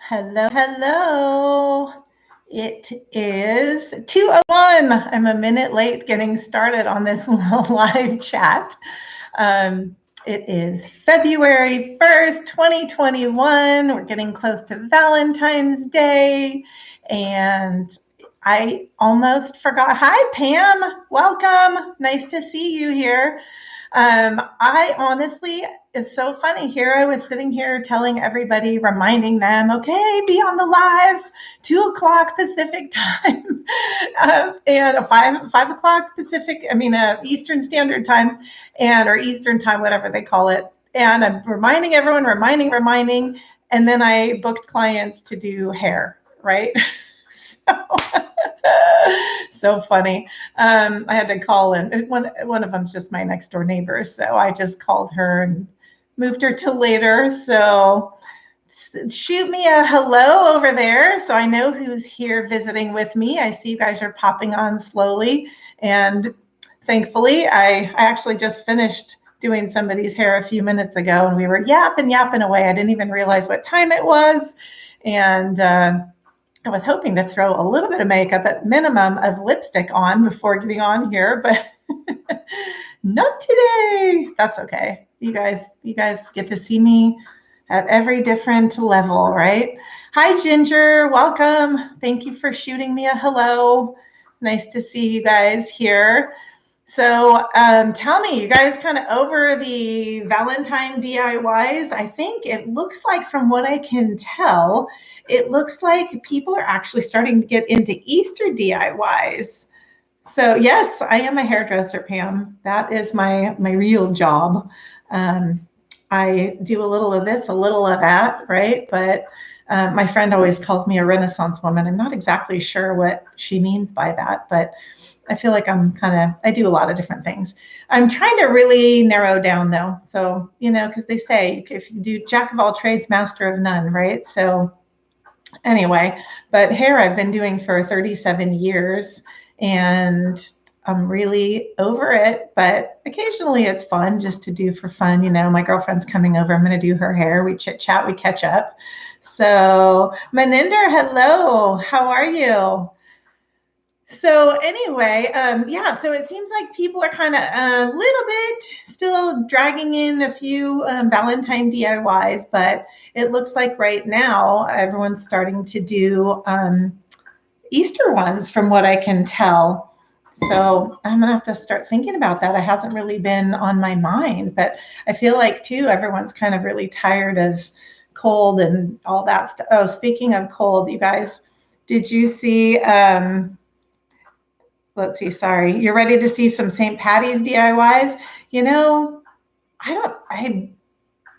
Hello, hello. It is 2:01. I'm a minute late getting started on this little live chat. It is February 1st, 2021. We're getting close to Valentine's Day, and I almost forgot. Hi, Pam. Welcome. Nice to see you here. I honestly, it's so funny. Here I was sitting here telling everybody, reminding them, okay, be on the live, 2 o'clock Pacific time, and 5 o'clock Pacific, Eastern Standard Time, or Eastern Time, whatever they call it. And I'm reminding everyone, reminding, and then I booked clients to do hair, right? So funny. I had to call in. One of them's just my next door neighbor, so I just called her and moved her to later. So shoot me a hello over there so I know who's here visiting with me. I see you guys are popping on slowly, and thankfully I actually just finished doing somebody's hair a few minutes ago, and we were yapping away. I didn't even realize what time it was, and I was hoping to throw a little bit of makeup, at minimum of lipstick on before getting on here, but not today. That's okay. You guys get to see me at every different level, right? Hi, Ginger. Welcome. Thank you for shooting me a hello. Nice to see you guys here. So tell me, you guys kind of over the Valentine DIYs? I think it looks like, from what I can tell, it looks like people are actually starting to get into Easter DIYs. So yes, I am a hairdresser, Pam. That is my real job. I do a little of this, a little of that, right? But my friend always calls me a Renaissance woman. I'm not exactly sure what she means by that, but I feel like I do a lot of different things. I'm trying to really narrow down though. So, because they say if you do jack of all trades, master of none, right? So anyway, but hair I've been doing for 37 years, and I'm really over it, but occasionally it's fun just to do for fun. My girlfriend's coming over. I'm going to do her hair. We chit chat, we catch up. So Maninder, hello. How are you? So anyway, so it seems like people are kind of a little bit still dragging in a few Valentine DIYs, but it looks like right now everyone's starting to do Easter ones, from what I can tell. So I'm gonna have to start thinking about that. It hasn't really been on my mind, but I feel like too, everyone's kind of really tired of cold and all that stuff. Oh, speaking of cold, you guys, did you see, let's see, sorry, you're ready to see some St. Patty's DIYs? I'm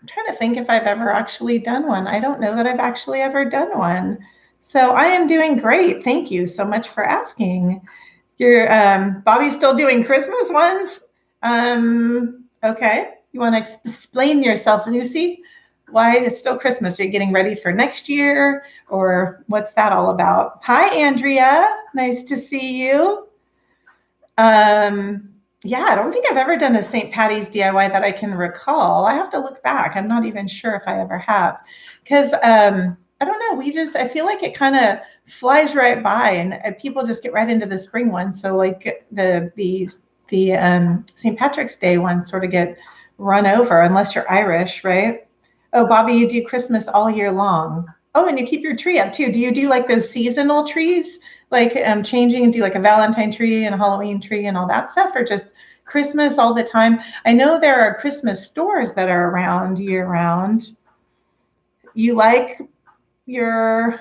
trying to think if I've ever actually done one. I don't know that I've actually ever done one. So I am doing great. Thank you so much for asking. You're Bobby's still doing Christmas ones? Okay. You want to explain yourself, Lucy? Why it's still Christmas? Are you getting ready for next year, or what's that all about? Hi, Andrea. Nice to see you. Yeah, I don't think I've ever done a St. Patty's DIY that I can recall. I have to look back. I'm not even sure if I ever have, because I don't know. I feel like it kind of flies right by, and people just get right into the spring ones. So like the St. Patrick's Day ones sort of get run over, unless you're Irish, right? Oh, Bobby, you do Christmas all year long. Oh, and you keep your tree up too. Do you do like those seasonal trees, like changing and do like a Valentine tree and a Halloween tree and all that stuff, or just Christmas all the time? I know there are Christmas stores that are around year round. You like your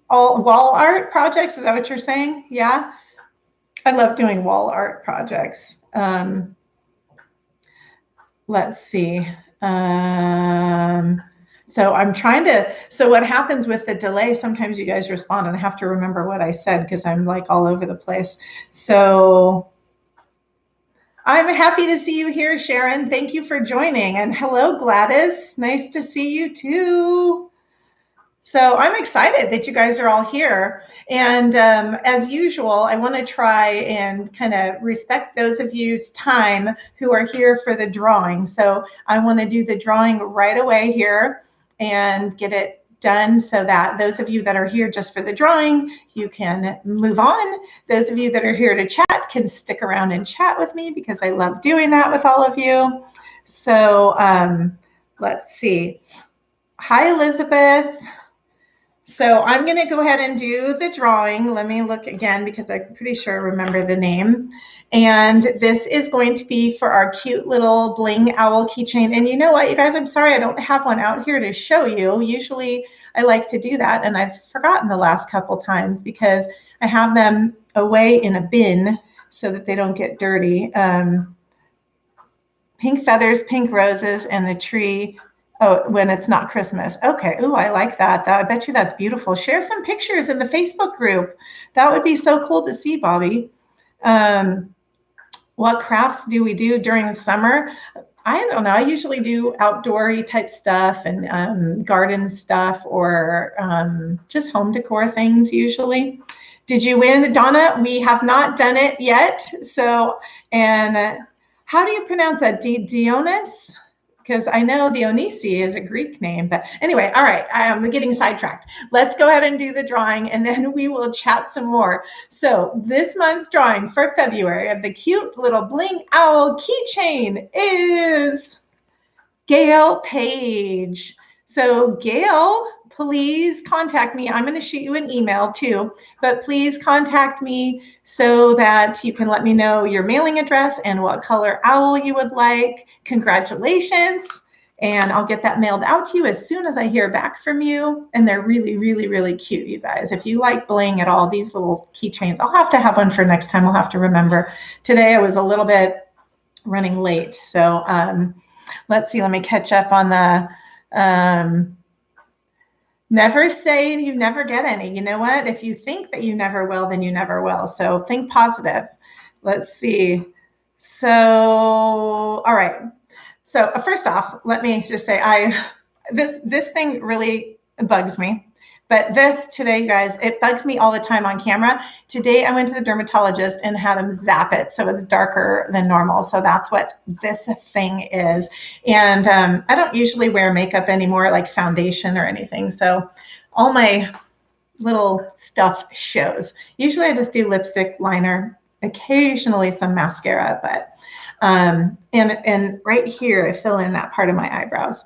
all wall art projects? Is that what you're saying? Yeah. I love doing wall art projects. Let's see. So I'm trying to, so what happens with the delay, sometimes you guys respond and I have to remember what I said because I'm like all over the place. So I'm happy to see you here, Sharon. Thank you for joining. And hello, Gladys. Nice to see you too. So I'm excited that you guys are all here. And as usual, I want to try and kind of respect those of you's time who are here for the drawing. So I want to do the drawing right away here and get it done so that those of you that are here just for the drawing, you can move on. Those of you that are here to chat can stick around and chat with me because I love doing that with all of you. So let's see. Hi, Elizabeth. So I'm going to go ahead and do the drawing. Let me look again because I'm pretty sure I remember the name. And this is going to be for our cute little bling owl keychain. And you know what, you guys, I'm sorry I don't have one out here to show you. Usually I like to do that, and I've forgotten the last couple times because I have them away in a bin so that they don't get dirty. Pink feathers, pink roses, and the tree. Oh, when it's not Christmas. Okay. Ooh, I like that. I bet you that's beautiful. Share some pictures in the Facebook group. That would be so cool to see, Bobby. What crafts do we do during the summer? I don't know. I usually do outdoory type stuff and garden stuff or just home decor things usually. Did you win, Donna? We have not done it yet. So, and how do you pronounce that? Dionys? Because I know Dionysi is a Greek name, but anyway, all right, I'm getting sidetracked. Let's go ahead and do the drawing and then we will chat some more. So this month's drawing for February of the cute little bling owl keychain is Gayle Page. So Gayle, please contact me. I'm going to shoot you an email too, but please contact me so that you can let me know your mailing address and what color owl you would like. Congratulations. And I'll get that mailed out to you as soon as I hear back from you. And they're really, really, really cute, you guys. If you like bling at all, these little keychains, I'll have to have one for next time. I'll have to remember. Today I was a little bit running late. So let's see, let me catch up on the never say you never get any. You know what? If you think that you never will, then you never will. So think positive. Let's see. So, all right. So first off, let me just say this thing really bugs me. But this today, guys, it bugs me all the time on camera. Today, I went to the dermatologist and had him zap it so it's darker than normal. So that's what this thing is. And I don't usually wear makeup anymore, like foundation or anything. So all my little stuff shows. Usually I just do lipstick, liner, occasionally some mascara, but and right here, I fill in that part of my eyebrows.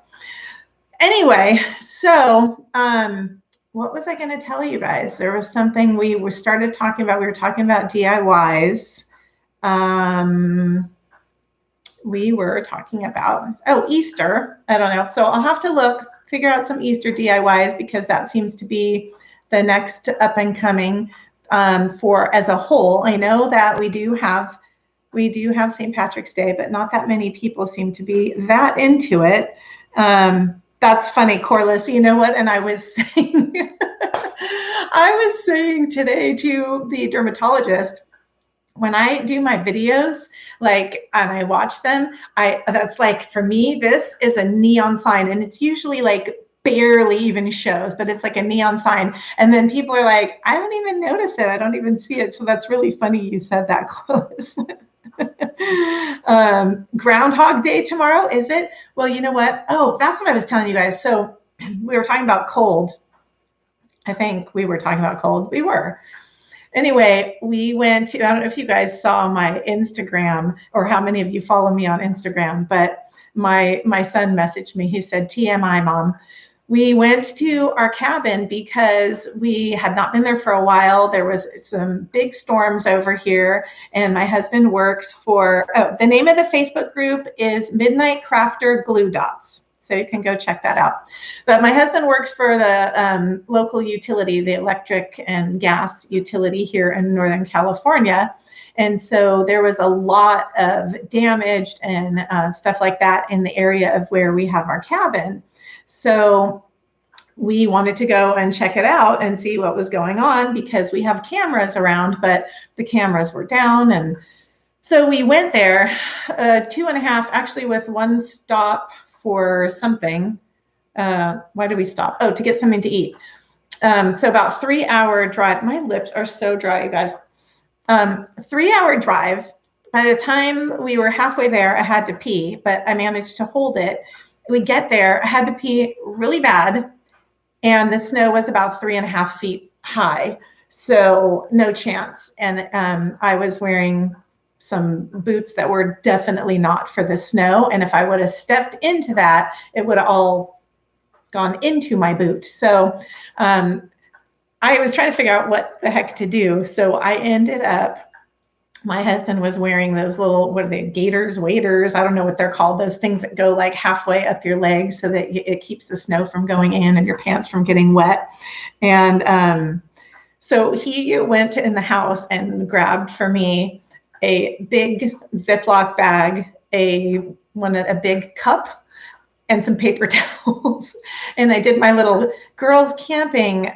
Anyway, so what was I going to tell you guys? There was something we started talking about. We were talking about DIYs. We were talking about, Easter. I don't know. So I'll have to figure out some Easter DIYs because that seems to be the next up and coming for as a whole. I know that we do have St. Patrick's Day, but not that many people seem to be that into it. That's funny, Corliss. You know what? And I was saying today to the dermatologist, when I do my videos, and I watch them, that's like, for me, this is a neon sign, and it's usually like barely even shows, but it's like a neon sign. And then people are like, I don't even notice it. I don't even see it. So that's really funny you said that, Corliss. Groundhog Day tomorrow, is it? Well, you know what? Oh, that's what I was telling you guys. So we were talking about cold. I think we were talking about cold. We were. Anyway, we went to, I don't know if you guys saw my Instagram or how many of you follow me on Instagram, but my son messaged me. He said, TMI, Mom. We went to our cabin because we had not been there for a while. There was some big storms over here, and my husband works for, the name of the Facebook group is Midnight Crafter Glue Dots. So you can go check that out. But my husband works for the local utility, the electric and gas utility here in Northern California. And so there was a lot of damage and stuff like that in the area of where we have our cabin. So we wanted to go and check it out and see what was going on because we have cameras around, but the cameras were down. And so we went there, 2.5, actually with one stop for something. Why did we stop? Oh, to get something to eat. So about 3-hour drive. My lips are so dry, you guys. 3-hour drive. By the time we were halfway there, I had to pee, but I managed to hold it. We get there, I had to pee really bad. and the snow was about 3.5 feet high. So no chance. And I was wearing some boots that were definitely not for the snow. And if I would have stepped into that, it would have all gone into my boot. So I was trying to figure out what the heck to do. So I ended up, my husband was wearing those little, what are they, gaiters, waders? I don't know what they're called. Those things that go like halfway up your legs so that it keeps the snow from going in and your pants from getting wet. And so he went in the house and grabbed for me a big Ziploc bag, a big cup, and some paper towels. And I did my little girls camping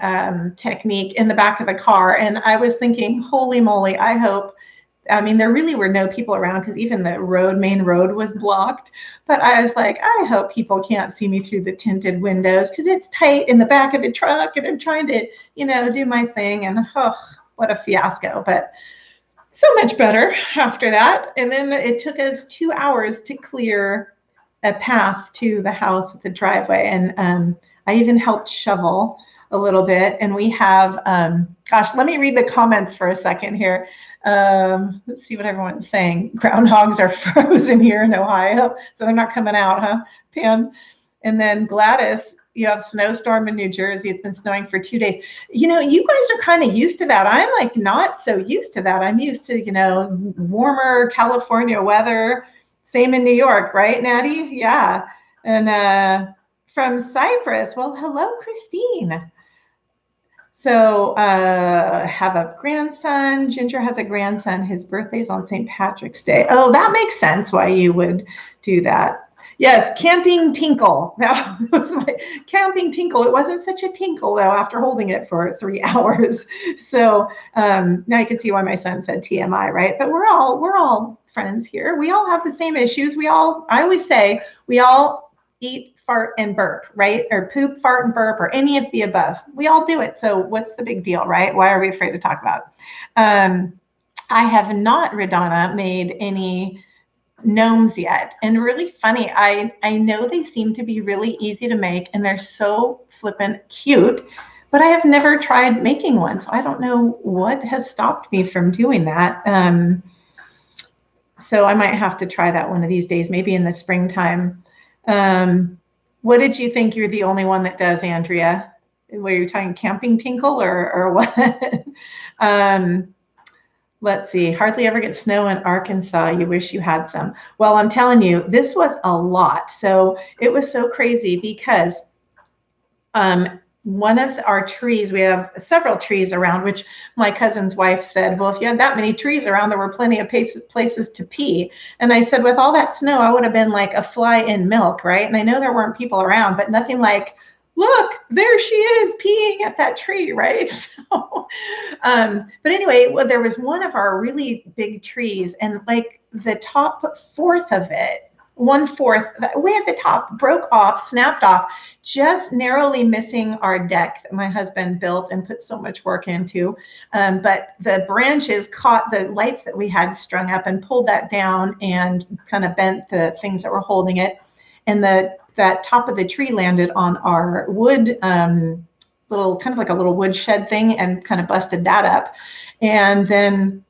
technique in the back of the car. And I was thinking, holy moly, there really were no people around because even the main road was blocked. But I was like, I hope people can't see me through the tinted windows because it's tight in the back of the truck and I'm trying to, do my thing. And what a fiasco. But so much better after that. And then it took us 2 hours to clear a path to the house with the driveway. And I even helped shovel a little bit. And we have, let me read the comments for a second here. Let's see what everyone's saying. Groundhogs are frozen here in Ohio, so they're not coming out, huh, Pam? And then Gladys, you have snowstorm in New Jersey. It's been snowing for 2 days. You guys are kind of used to that. I'm like not so used to that. I'm used to, warmer California weather. Same in New York, right, Natty? Yeah. And from Cyprus, well, hello, Christine. So have a grandson. Ginger has a grandson. His birthday's on St. Patrick's Day. Oh, that makes sense why you would do that. Yes, camping tinkle. That was my camping tinkle. It wasn't such a tinkle though after holding it for 3 hours. So now you can see why my son said TMI, right? But we're all friends here. We all have the same issues. I always say we all eat, fart, and burp, right? Or poop, fart, and burp, or any of the above. We all do it. So what's the big deal, right? Why are we afraid to talk about it? I have not, Radonna, made any gnomes yet. And really funny, I know they seem to be really easy to make and they're so flippin' cute, but I have never tried making one. So I don't know what has stopped me from doing that. So I might have to try that one of these days, maybe in the springtime. What did you think? You're the only one that does, Andrea? Were you talking camping tinkle or what? Let's see. Hardly ever get snow in Arkansas. You wish you had some. Well, I'm telling you, this was a lot. So it was so crazy because one of our trees, we have several trees around, which my cousin's wife said, well, if you had that many trees around, there were plenty of places to pee. And I said, with all that snow, I would have been like a fly in milk, right? And I know there weren't people around, but nothing like, look, there she is peeing at that tree, right? So, but anyway, well, there was one of our really big trees and like the top fourth of it, 1/4, way at the top, broke off, snapped off, just narrowly missing our deck that my husband built and put so much work into. But the branches caught the lights that we had strung up and pulled that down and kind of bent the things that were holding it. And that top of the tree landed on our wood, little kind of like a little wood shed thing and kind of busted that up. And then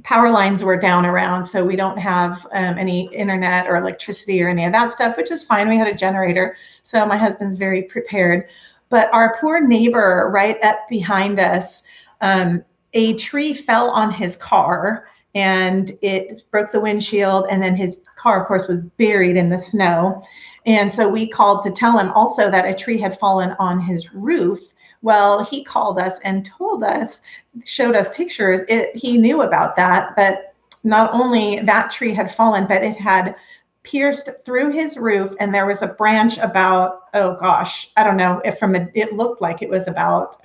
power lines were down around, so we don't have any internet or electricity or any of that stuff, which is fine. We had a generator, so my husband's very prepared. But our poor neighbor right up behind us, a tree fell on his car and it broke the windshield, and then his car, of course, was buried in the snow. And so we called to tell him also that a tree had fallen on his roof. Well, he called us and told us, showed us pictures. He knew about that, but not only that tree had fallen, but it had pierced through his roof, and there was a branch about, oh gosh, I don't know, it looked like it was about,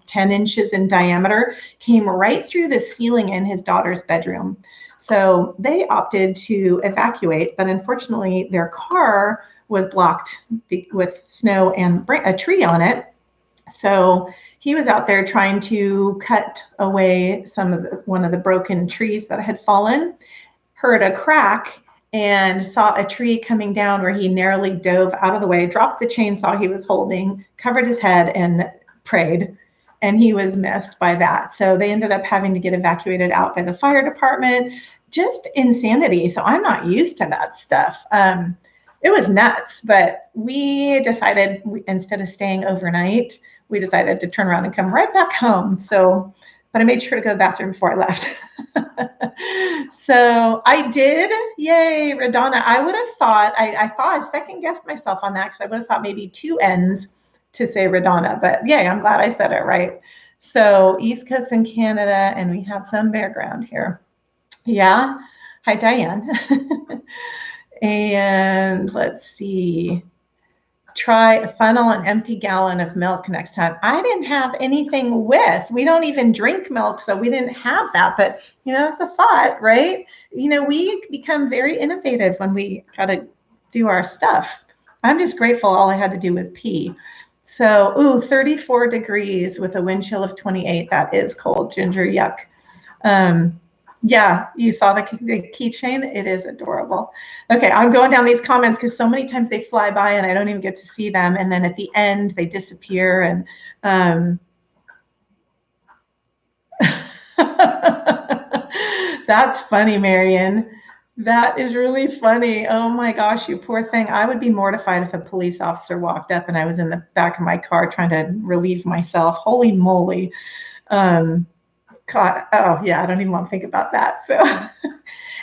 10 inches in diameter, came right through the ceiling in his daughter's bedroom. So they opted to evacuate, but unfortunately their car was blocked with snow and a tree on it. So he was out there trying to cut away one of the broken trees that had fallen, heard a crack, and saw a tree coming down where he narrowly dove out of the way, dropped the chainsaw he was holding, covered his head, and prayed. And he was missed by that. So they ended up having to get evacuated out by the fire department. Just insanity. So I'm not used to that stuff. It was nuts, but we decided instead of staying overnight, we decided to turn around and come right back home. So, but I made sure to go to the bathroom before I left. So I did. Yay, Radonna. I would have thought, I thought I second guessed myself on that because I would have thought maybe 2 N's to say Radonna, but yay, I'm glad I said it right. So East Coast in Canada, and we have some bare ground here. Yeah. Hi, Diane. And let's see. Try a funnel an empty gallon of milk next time. I didn't have anything with. We don't even drink milk, so we didn't have that. But, you know, it's a thought, right? You know, we become very innovative when we got to do our stuff. I'm just grateful all I had to do was pee. So, ooh, 34 degrees with a wind chill of 28. That is cold, Ginger. Yuck. Yeah, you saw the keychain. It is adorable. Okay, I'm going down these comments because so many times they fly by and I don't even get to see them. And then at the end, they disappear. And that's funny, Marion. That is really funny. Oh my gosh, you poor thing. I would be mortified if a police officer walked up and I was in the back of my car trying to relieve myself. Holy moly. God, oh yeah, I don't even want to think about that. So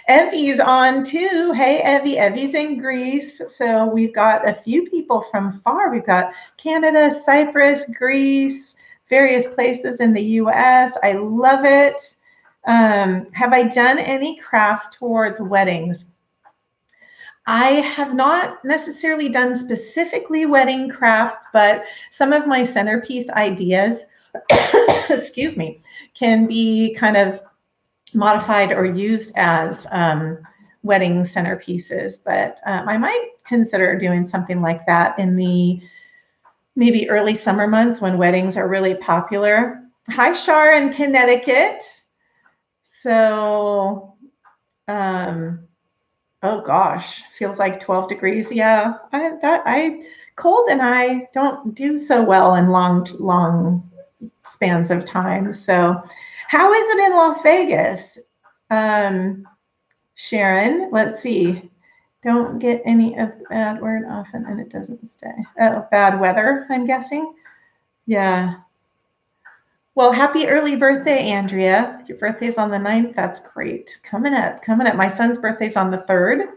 Evie's on too. Hey, Evie. Evie's in Greece. So we've got a few people from far. We've got Canada, Cyprus, Greece, various places in the US. I love it. Have I done any crafts towards weddings? I have not necessarily done specifically wedding crafts, but some of my centerpiece ideas, excuse me, can be kind of modified or used as wedding centerpieces. But I might consider doing something like that in the maybe early summer months when weddings are really popular. Hi, Shar in Connecticut. So, oh gosh, feels like 12 degrees. Yeah, cold and I don't do so well in long spans of time. So how is it in Las Vegas? Sharon, let's see. Don't get any of bad word often and it doesn't stay. Oh, bad weather, I'm guessing. Yeah. Well, happy early birthday, Andrea. Your birthday's on the 9th. That's great. Coming up. My son's birthday's on the 3rd.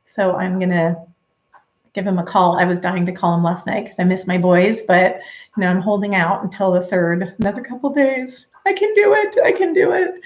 So I'm going to give him a call. I was dying to call him last night because I miss my boys, but you know, I'm holding out until the 3rd, another couple days. I can do it. I can do it.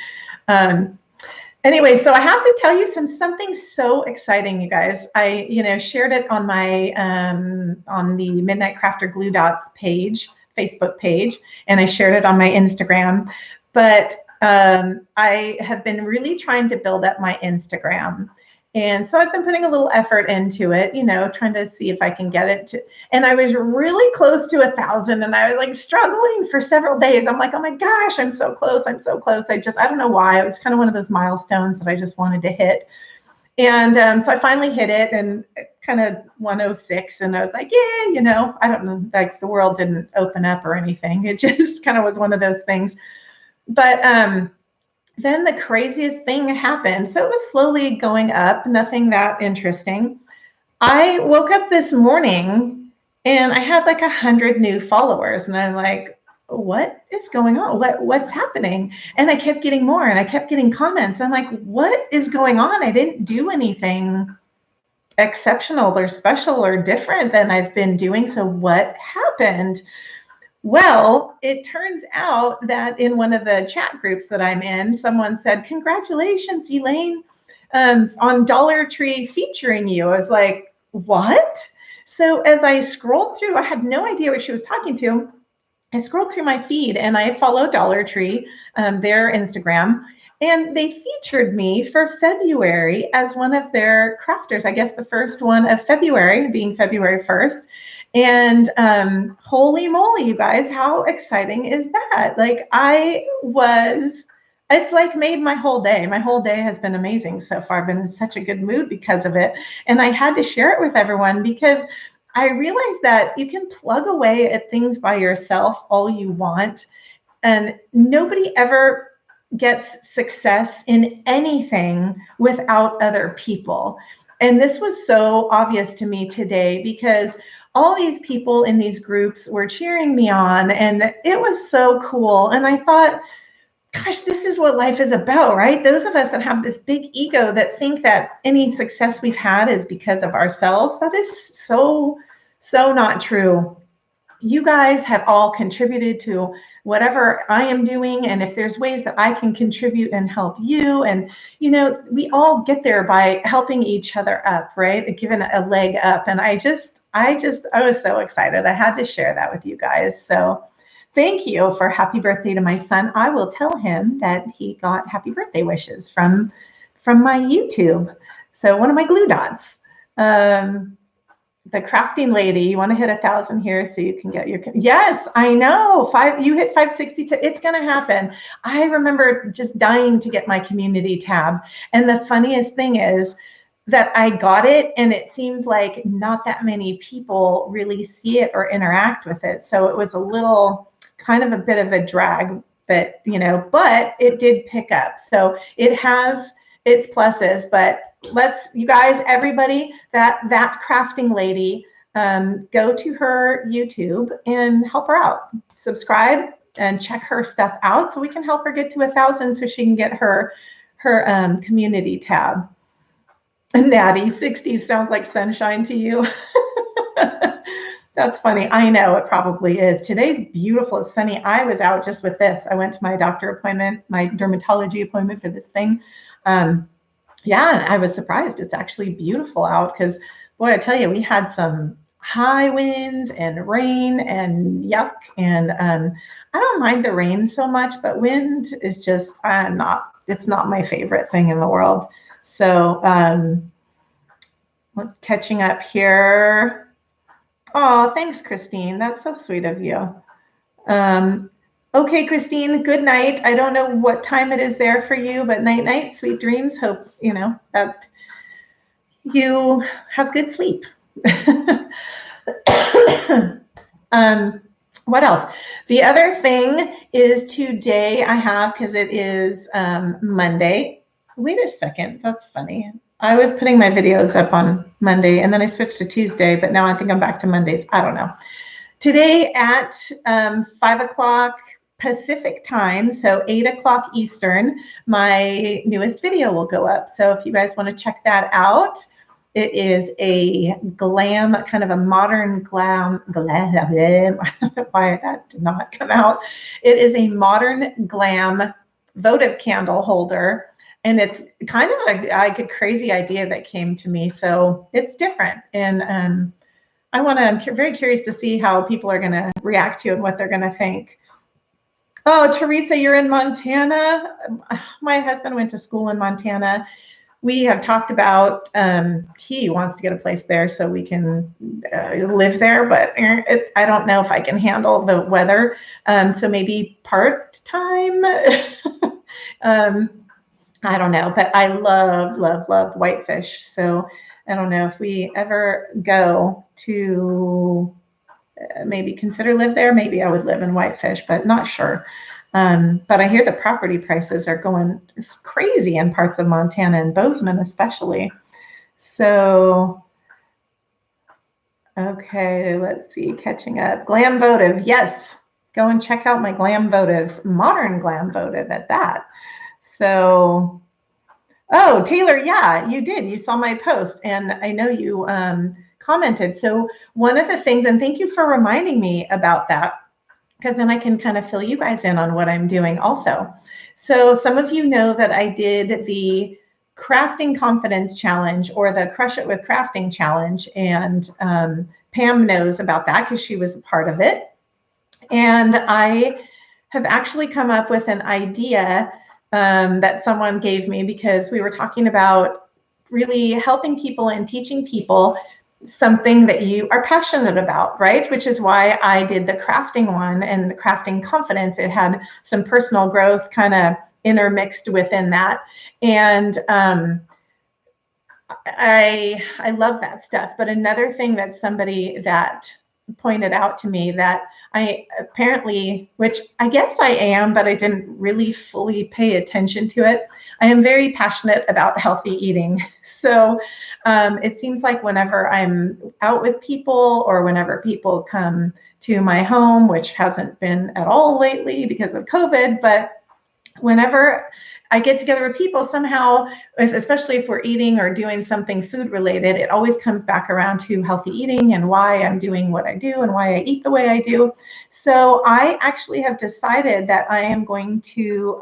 Anyway, so I have to tell you something so exciting, you guys. I, shared it on my, on the Midnight Crafter Glue Dots page, Facebook page, and I shared it on my Instagram, but I have been really trying to build up my Instagram. And so I've been putting a little effort into it, trying to see if I can get it to, and I was really close to 1,000 and I was like struggling for several days. I'm like, oh my gosh, I'm so close. I'm so close. I don't know why. It was kind of one of those milestones that I just wanted to hit. And so I finally hit it and kind of 106. And I was like, yeah, I don't know, like the world didn't open up or anything. It just kind of was one of those things. But then the craziest thing happened. So it was slowly going up, nothing that interesting. I woke up this morning and I had like 100 new followers. And I'm like, what is going on? What's happening? And I kept getting more and I kept getting comments. I'm like, what is going on? I didn't do anything exceptional or special or different than I've been doing. So what happened? Well, it turns out that in one of the chat groups that I'm in, someone said, congratulations, Elaine, on Dollar Tree featuring you. I was like, what? So as I scrolled through, I had no idea what she was talking to. I scrolled through my feed and I follow Dollar Tree, their Instagram, and they featured me for February as one of their crafters. I guess the first one of February, being February 1st. And holy moly, you guys, how exciting is that? Like I was it's like made my whole day. My whole day has been amazing so far. I've been in such a good mood because of it. And I had to share it with everyone because I realized that you can plug away at things by yourself all you want, and nobody ever gets success in anything without other people. And this was so obvious to me today because all these people in these groups were cheering me on, and it was so cool. And I thought, gosh, this is what life is about, right? Those of us that have this big ego that think that any success we've had is because of ourselves, that is so, so not true. You guys have all contributed to whatever I am doing. And if there's ways that I can contribute and help you, and, you know, we all get there by helping each other up, right? Given a leg up. And I was so excited. I had to share that with you guys. So thank you for happy birthday to my son. I will tell him that he got happy birthday wishes from my YouTube. So one of my glue dots. The crafting lady, you want to hit 1,000 here so you can get your, yes, I know, you hit 562, it's going to happen. I remember just dying to get my community tab. And the funniest thing is that I got it, and it seems like not that many people really see it or interact with it. So it was a little, kind of a bit of a drag, but, you know, but it did pick up. So it has its pluses, but you guys, everybody, that crafting lady, go to her YouTube and help her out. Subscribe and check her stuff out so we can help her get to 1,000 so she can get her community tab. And Natty, 60 sounds like sunshine to you. That's funny. I know it probably is. Today's beautiful. It's sunny. I was out just with this. I went to my doctor appointment, my dermatology appointment for this thing. Yeah, I was surprised. It's actually beautiful out because, boy, I tell you, we had some high winds and rain and yuck. And I don't mind the rain so much, but wind is just, it's not my favorite thing in the world. So catching up here. Oh, thanks, Christine. That's so sweet of you. Okay, Christine, good night. I don't know what time it is there for you, but night, night, sweet dreams. Hope, you know, that you have good sleep. What else? The other thing is today I have, because it is Monday. Wait a second. That's funny. I was putting my videos up on Monday, and then I switched to Tuesday, but now I think I'm back to Mondays. I don't know. Today at 5 o'clock Pacific time, so 8 o'clock Eastern, my newest video will go up. So if you guys want to check that out, it is a glam, kind of a modern glam, I don't know why that did not come out. It is a modern glam votive candle holder. And it's kind of like a crazy idea that came to me. So it's different. And I'm very curious to see how people are going to react to it and what they're going to think. Oh, Teresa, you're in Montana. My husband went to school in Montana. We have talked about, he wants to get a place there so we can live there, but I don't know if I can handle the weather. So maybe part-time. I don't know, but I love whitefish. So I don't know if we ever go to maybe consider live there. Maybe I would live in Whitefish, but not sure. But I hear the property prices are going crazy in parts of Montana and Bozeman especially. So, okay, let's see, catching up. Glam votive, yes. Go and check out my glam votive, modern glam votive at that. So, oh, Taylor, yeah, you did. You saw my post, and I know you commented. So one of the things, and thank you for reminding me about that, because then I can kind of fill you guys in on what I'm doing also. So some of you know that I did the Crafting Confidence Challenge, or the Crush It with Crafting Challenge, and Pam knows about that because she was a part of it. And I have actually come up with an idea that someone gave me, because we were talking about really helping people and teaching people something that you are passionate about, right? Which is why I did the crafting one and the crafting confidence. It had some personal growth kind of intermixed within that. And I love that stuff. But another thing that somebody that pointed out to me that I apparently, which I guess I am, but I didn't really fully pay attention to it. I am very passionate about healthy eating. So it seems like whenever I'm out with people or whenever people come to my home, which hasn't been at all lately because of COVID, but whenever I get together with people, somehow, especially if we're eating or doing something food related, it always comes back around to healthy eating and why I'm doing what I do and why I eat the way I do. So I actually have decided that I am going to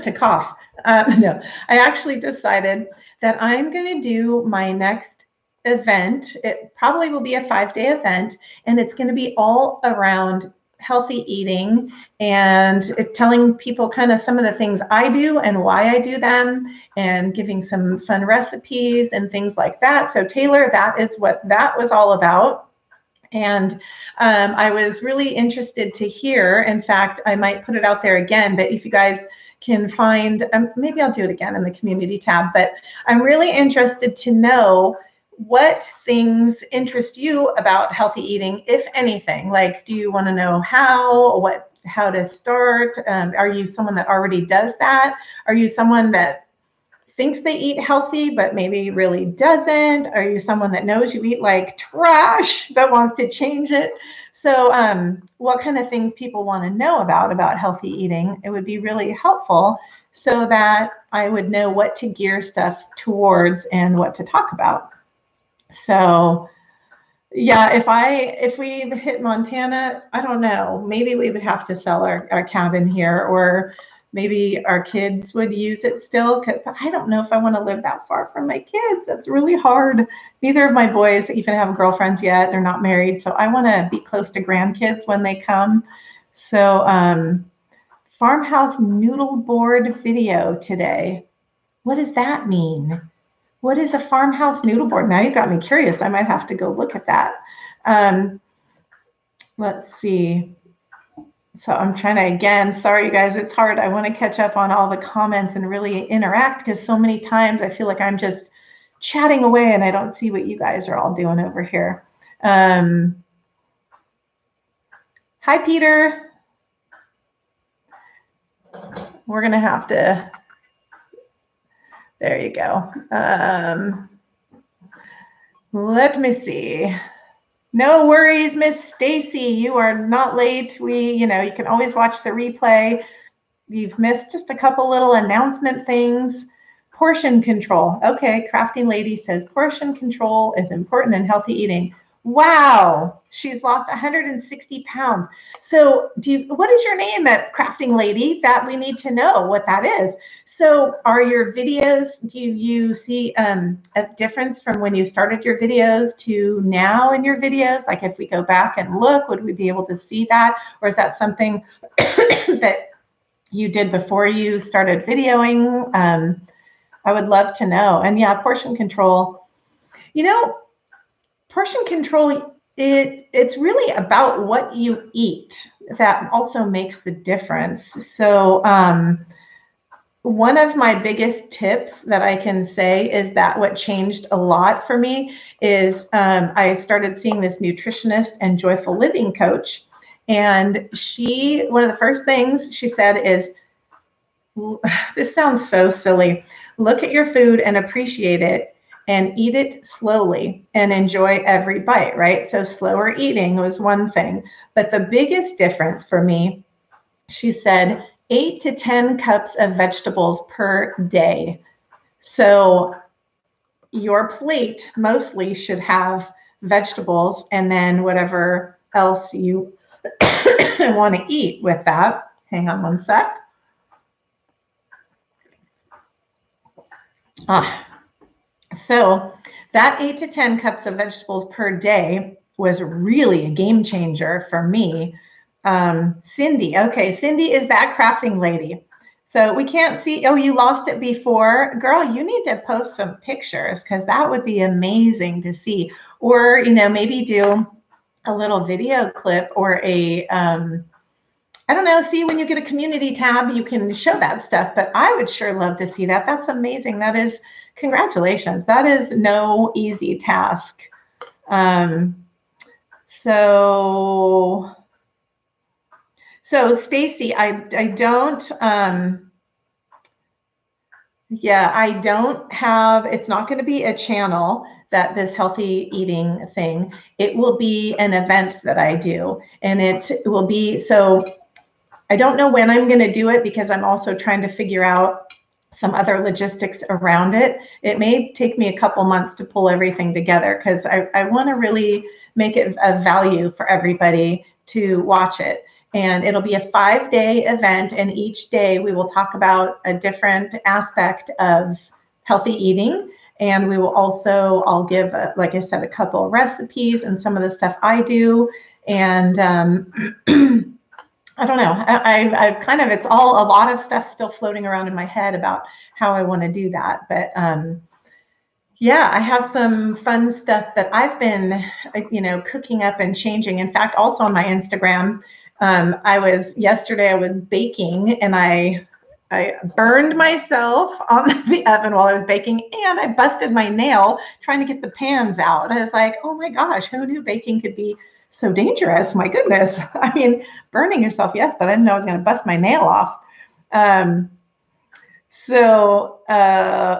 to cough. No, I actually decided that I'm going to do my next event. It probably will be a 5-day event, and it's going to be all around healthy eating and telling people kind of some of the things I do and why I do them and giving some fun recipes and things like that. So Taylor, that is what that was all about. And I was really interested to hear, in fact, I might put it out there again, but if you guys can find, maybe I'll do it again in the community tab, but I'm really interested to know what things interest you about healthy eating, if anything. Like, do you want to know how to start? Are you someone that already does that? Are you someone that thinks they eat healthy, but maybe really doesn't? Are you someone that knows you eat like trash, but wants to change it? So what kind of things people want to know about healthy eating, it would be really helpful so that I would know what to gear stuff towards and what to talk about. So yeah, if we hit Montana, I don't know, maybe we would have to sell our cabin here, or maybe our kids would use it still. But I don't know if I want to live that far from my kids. That's really hard. Neither of my boys even have girlfriends yet. They're not married. So I want to be close to grandkids when they come. So farmhouse noodle board video today. What does that mean? What is a farmhouse noodle board? Now you've got me curious. I might have to go look at that. Let's see. So I'm trying to, again, sorry, you guys, it's hard. I want to catch up on all the comments and really interact, because so many times I feel like I'm just chatting away and I don't see what you guys are all doing over here. Hi, Peter. We're going to have to, there you go. Let me see. No worries, Miss Stacy. You are not late. You can always watch the replay. You've missed just a couple little announcement things. Portion control. Okay, Crafting Lady says portion control is important in healthy eating. Wow, she's lost 160 pounds. So what is your name at Crafting Lady? That we need to know what that is. So are your videos, do you see a difference from when you started your videos to now in your videos? Like if we go back and look, would we be able to see that? Or is that something that you did before you started videoing? I would love to know. And yeah, portion control. Portion control, it's really about what you eat that also makes the difference. So one of my biggest tips that I can say is that what changed a lot for me is I started seeing this nutritionist and joyful living coach. And one of the first things she said is, this sounds so silly, look at your food and appreciate it and eat it slowly and enjoy every bite, right? So slower eating was one thing. But the biggest difference for me, she said, 8 to 10 cups of vegetables per day. So your plate mostly should have vegetables and then whatever else you want to eat with that. Hang on one sec. So that 8 to 10 cups of vegetables per day was really a game changer for me. Cindy, okay, Cindy is that Crafting Lady. So we can't see, oh, you lost it before. Girl, you need to post some pictures because that would be amazing to see. Or, maybe do a little video clip or a I don't know, see, when you get a community tab, you can show that stuff, but I would sure love to see that. That's amazing. That is, congratulations. That is no easy task. So Stacy, I don't, yeah, I don't have, it's not going to be a channel that this healthy eating thing, it will be an event that I do. And it will be, so I don't know when I'm going to do it because I'm also trying to figure out some other logistics around it. It may take me a couple months to pull everything together because I want to really make it a value for everybody to watch it. And it'll be a 5-day event, and each day we will talk about a different aspect of healthy eating. And we will also, I'll give, like I said, a couple of recipes and some of the stuff I do. And I don't know. I kind of, it's all a lot of stuff still floating around in my head about how I want to do that. But yeah, I have some fun stuff that I've been, cooking up and changing. In fact, also on my Instagram, yesterday I was baking and I burned myself on the oven while I was baking, and I busted my nail trying to get the pans out. I was like, oh my gosh, who knew baking could be so dangerous? My goodness. I mean, burning yourself, yes, but I didn't know I was going to bust my nail off.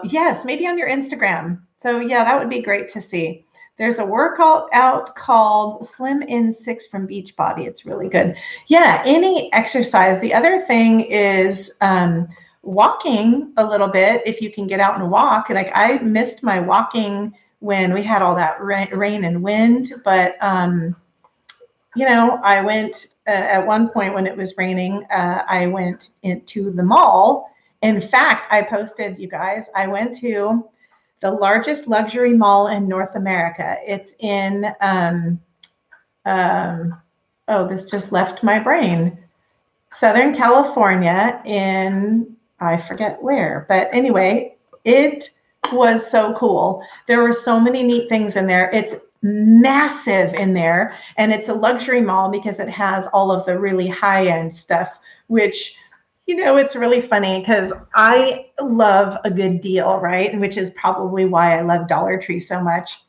Yes, maybe on your Instagram. So yeah, that would be great to see. There's a workout out called Slim in 6 from Beachbody. It's really good. Yeah, any exercise. The other thing is walking a little bit if you can get out and walk. Like, I missed my walking when we had all that rain and wind, but I went at one point when it was raining, I went into the mall. In fact, I posted, you guys, I went to the largest luxury mall in North America. It's in, this just left my brain. Southern California in, I forget where, but anyway, it was so cool. There were so many neat things in there. It's massive in there, and it's a luxury mall because it has all of the really high-end stuff, which, it's really funny because I love a good deal, right? Which is probably why I love Dollar Tree so much.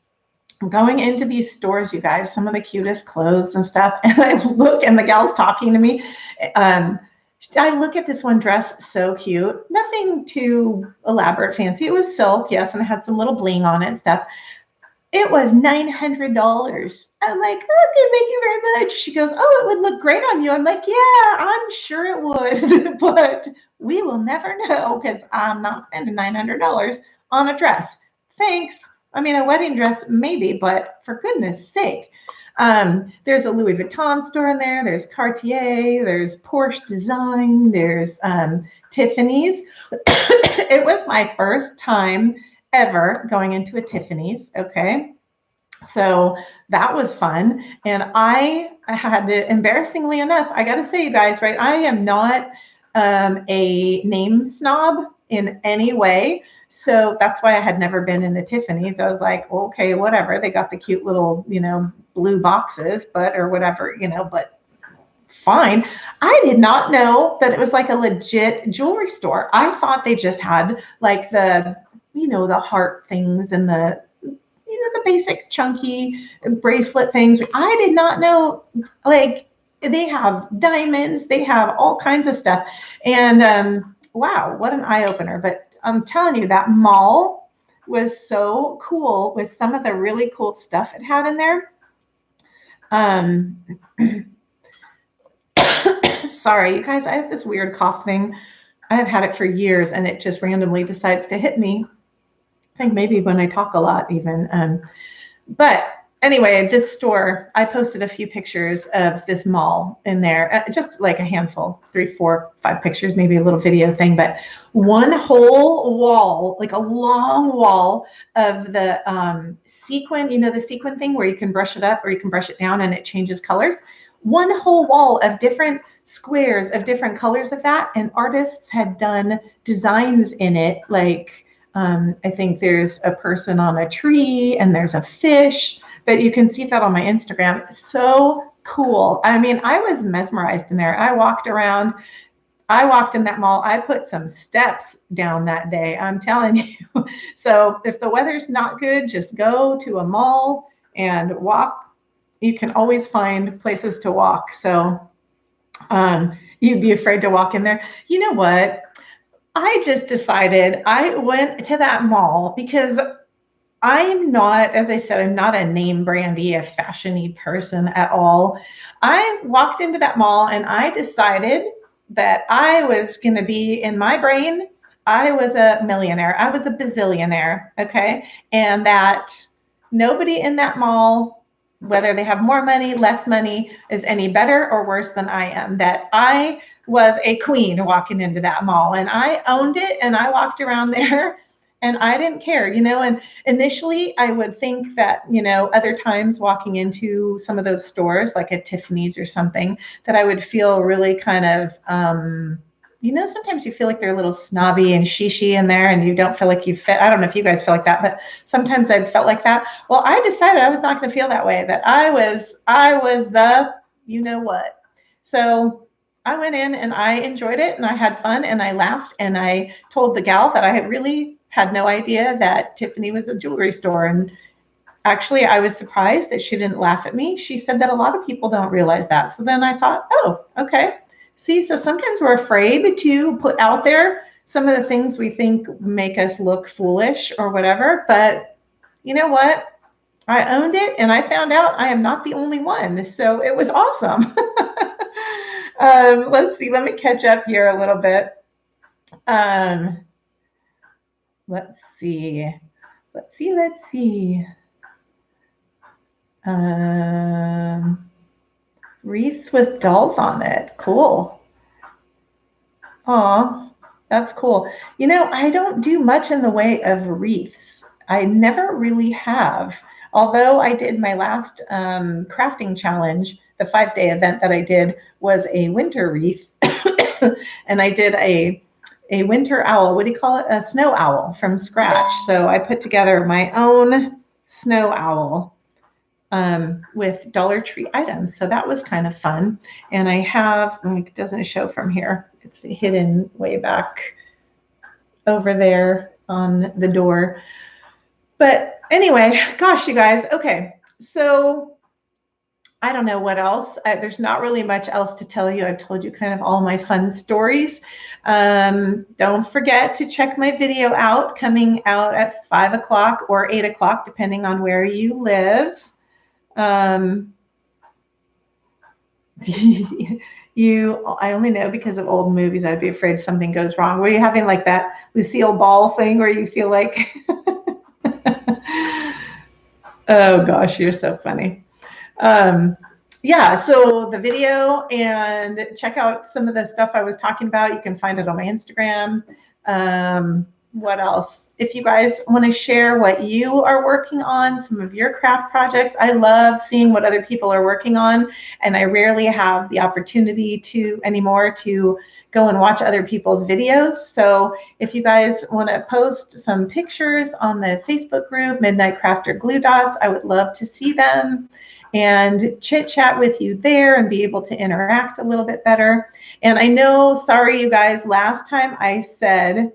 I'm going into these stores, you guys, some of the cutest clothes and stuff, and I look, and the gal's talking to me. I look at this one dress, so cute, nothing too elaborate, fancy. It was silk, yes, and it had some little bling on it and stuff. It was $900. I'm like, okay, thank you very much. She goes, oh, it would look great on you. I'm like, yeah, I'm sure it would, but we will never know because I'm not spending $900 on a dress. Thanks. I mean, a wedding dress, maybe, but for goodness sake. There's a Louis Vuitton store in there. There's Cartier. There's Porsche Design. There's Tiffany's. It was my first time ever going into a Tiffany's. Okay. So that was fun. And I had to, embarrassingly enough, I got to say, you guys, right, I am not a name snob in any way. So that's why I had never been in the Tiffany's. I was like, okay, whatever. They got the cute little, blue boxes, or whatever, but fine. I did not know that it was like a legit jewelry store. I thought they just had like the heart things and the basic chunky bracelet things. I did not know, like, they have diamonds, they have all kinds of stuff. And wow, what an eye opener. But I'm telling you, that mall was so cool with some of the really cool stuff it had in there. Sorry, you guys, I have this weird cough thing. I have had it for years and it just randomly decides to hit me. I think maybe when I talk a lot even. But anyway, this store, I posted a few pictures of this mall in there, just like a handful, 3, 4, 5 pictures, maybe a little video thing, but one whole wall, like a long wall of the sequin, the sequin thing where you can brush it up or you can brush it down and it changes colors. One whole wall of different squares of different colors of that, and artists had done designs in it, like I think there's a person on a tree and there's a fish, but you can see that on my Instagram. It's so cool. I mean, I was mesmerized in there. I walked around. I walked in that mall. I put some steps down that day. I'm telling you. So if the weather's not good, just go to a mall and walk. You can always find places to walk. So you'd be afraid to walk in there. You know what? I just decided I went to that mall because I'm not, as I said, I'm not a name brandy, a fashiony person at all. I walked into that mall and I decided that I was going to be in my brain. I was a millionaire. I was a bazillionaire. Okay. And that nobody in that mall, whether they have more money, less money, is any better or worse than I am. That I was a queen walking into that mall and I owned it and I walked around there and I didn't care, and initially I would think that, other times walking into some of those stores, like at Tiffany's or something, that I would feel really kind of, sometimes you feel like they're a little snobby and shishy in there and you don't feel like you fit. I don't know if you guys feel like that, but sometimes I felt like that. Well, I decided I was not going to feel that way, that I was the, what. So I went in and I enjoyed it and I had fun and I laughed and I told the gal that I had really had no idea that Tiffany was a jewelry store. And actually, I was surprised that she didn't laugh at me. She said that a lot of people don't realize that. So then I thought, oh, okay. See, so sometimes we're afraid to put out there some of the things we think make us look foolish or whatever. But you know what? I owned it and I found out I am not the only one. So it was awesome. Let's see. Let me catch up here a little bit. Let's see. Wreaths with dolls on it. Cool. Aw, that's cool. I don't do much in the way of wreaths. I never really have. Although I did my last crafting challenge, the 5-day event that I did was a winter wreath. And I did a winter owl. What do you call it? A snow owl from scratch. So I put together my own snow owl with Dollar Tree items. So that was kind of fun. And I have, it doesn't show from here. It's hidden way back over there on the door. But anyway, gosh, you guys. Okay. So I don't know what else. There's not really much else to tell you. I've told you kind of all my fun stories. Don't forget to check my video out, coming out at 5 o'clock or 8 o'clock, depending on where you live. I only know because of old movies. I'd be afraid something goes wrong. Were you having like that Lucille Ball thing where you feel like, oh gosh, you're so funny. Yeah, so the video, and check out some of the stuff I was talking about. You can find it on my Instagram. What else? If you guys want to share what you are working on, some of your craft projects, I love seeing what other people are working on, and I rarely have the opportunity anymore to go and watch other people's videos. So if you guys want to post some pictures on the Facebook group, Midnight Crafter Glue Dots, I would love to see them and chit chat with you there and be able to interact a little bit better. And I know, sorry you guys, last time I said,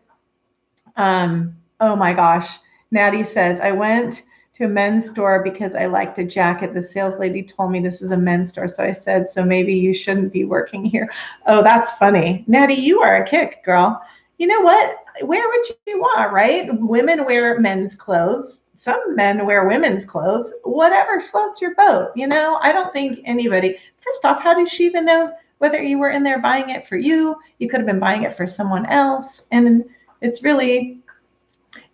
oh my gosh, Natty says, I went to a men's store because I liked a jacket. The sales lady told me this is a men's store. So I said, so maybe you shouldn't be working here. Oh, that's funny. Natty, you are a kick, girl. You know what? Wear what you want, right? Women wear men's clothes. Some men wear women's clothes. Whatever floats your boat. I don't think anybody, first off, how did she even know whether you were in there buying it for you? You could have been buying it for someone else. And it's really,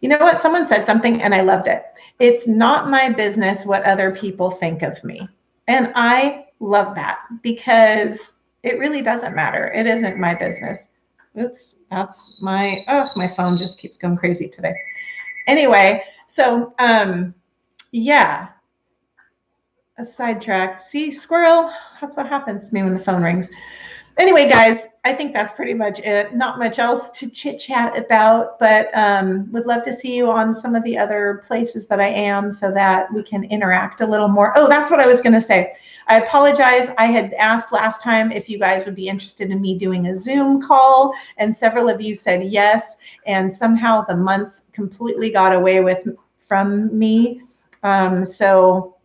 you know what? Someone said something and I loved it. It's not my business what other people think of me. And I love that because it really doesn't matter. It isn't my business. Oops, that's my phone just keeps going crazy today. Anyway, so yeah, a sidetrack. See, squirrel, that's what happens to me when the phone rings. Anyway, guys, I think that's pretty much it. Not much else to chit chat about, but would love to see you on some of the other places that I am so that we can interact a little more. Oh, that's what I was going to say. I apologize. I had asked last time if you guys would be interested in me doing a Zoom call, and several of you said yes, and somehow the month completely got away from me. So